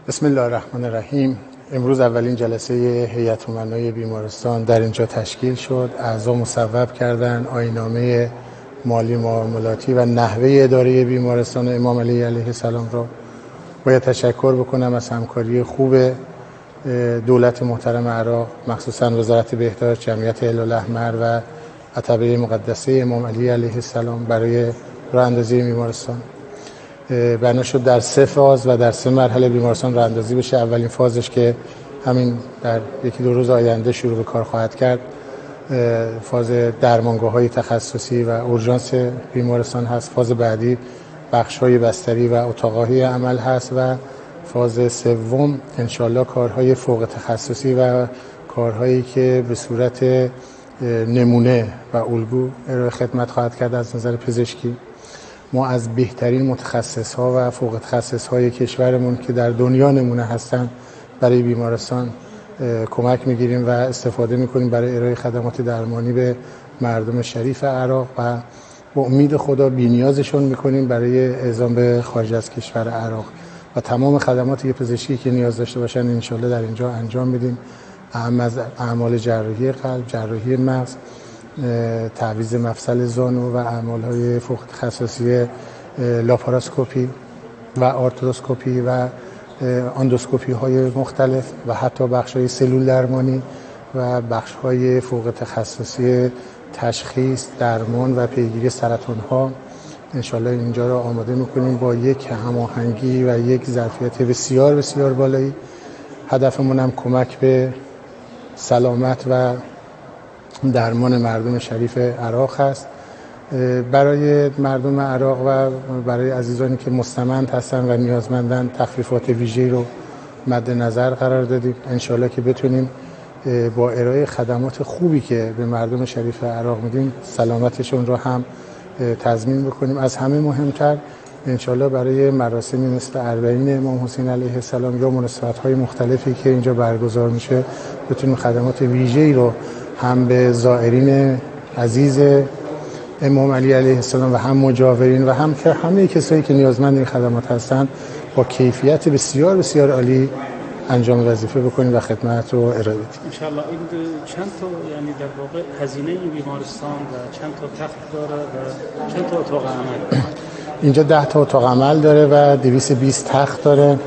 بسم الله الرحمن الرحیم. امروز اولین جلسه هیئت امنای بیمارستان در اینجا تشکیل شد. اعضا مصوب کردن آیین‌نامه مالی معاملاتی و نحوه اداره بیمارستان امام علی علیه السلام را. باید تشکر بکنم از همکاری خوب دولت محترم عراق، مخصوصا وزارت بهداشت، جمعیت هلال‌احمر و عتبه مقدسه امام علی علیه السلام برای راه اندازی بیمارستان. بنا شد در 3 فاز و در 3 مرحله بیمارستان راه اندازی بشه. اولین فازش که همین در 1-2 روز آینده شروع به کار خواهد کرد، فاز درمانگاه‌های تخصصی و اورژانس بیمارستان هست. فاز بعدی بخش‌های بستری و اتاق‌های عمل هست و فاز سوم انشالله کارهای فوق تخصصی و کارهایی که به صورت نمونه و الگو ارائه خدمت خواهد کرد از نظر پزشکی. ما از بهترین متخصص‌ها و فوق تخصص‌های کشورمون که در دنیا نمونه هستن برای بیمارستان کمک می‌گیریم و استفاده می‌کنیم برای ارائه خدمات درمانی به مردم شریف عراق و با امید خدا بی‌نیازشون می‌کنیم برای اعزام به خارج از کشور عراق و تمام خدماتی پزشکی که نیاز داشته باشن انشالله در اینجا انجام میدیم. اهم از اعمال جراحی قلب، جراحی مغز، تعویض مفصل زانو و اعمال‌های فوق تخصصی لاپاراسکوپی و آرتروسکوپی و اندوسکوپی‌های مختلف و حتی بخش‌های سلول درمانی و بخش‌های فوق تخصصی تشخیص، درمان و پیگیری سرطان‌ها. انشالله اینجا را آماده می‌کنیم با یک هماهنگی و یک ظرفیت بسیار بسیار بالایی. هدفمون هم کمک به سلامت و درمان مردم شریف عراق هست. برای مردم عراق و برای عزیزانی که مستمند هستن و نیازمندن تخفیفات ویژه‌ای رو مد نظر قرار دادیم. انشالله که بتونیم با ارائه خدمات خوبی که به مردم شریف عراق میدیم سلامتشون رو هم تضمین بکنیم. از همه مهمتر انشالله برای مراسمی مثل اربعین امام حسین علیه السلام یا مناسبت‌های مختلفی که اینجا برگزار میشه بتونیم خدمات ویژه‌ای رو هم به زائرین عزیز امام علی علیه السلام و هم مجاورین و هم که همه کسایی که نیازمند این خدمات هستند با کیفیت بسیار بسیار عالی انجام وظیفه بکنیم و خدمت رو ارائه بدیم. ان شاء الله. این چند تا یعنی در واقع هزینه این بیمارستان و چند تا تخت داره و چند تا اتاق عمل؟ اینجا 10 تا اتاق عمل داره و 220 تخت داره.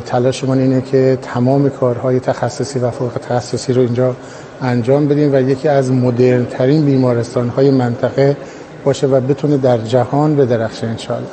تلاشمون اینه که تمام کارهای تخصصی و فوق تخصصی رو اینجا انجام بدیم و یکی از مدرن ترین بیمارستان‌های منطقه باشه و بتونه در جهان بدرخشه ان شاء الله.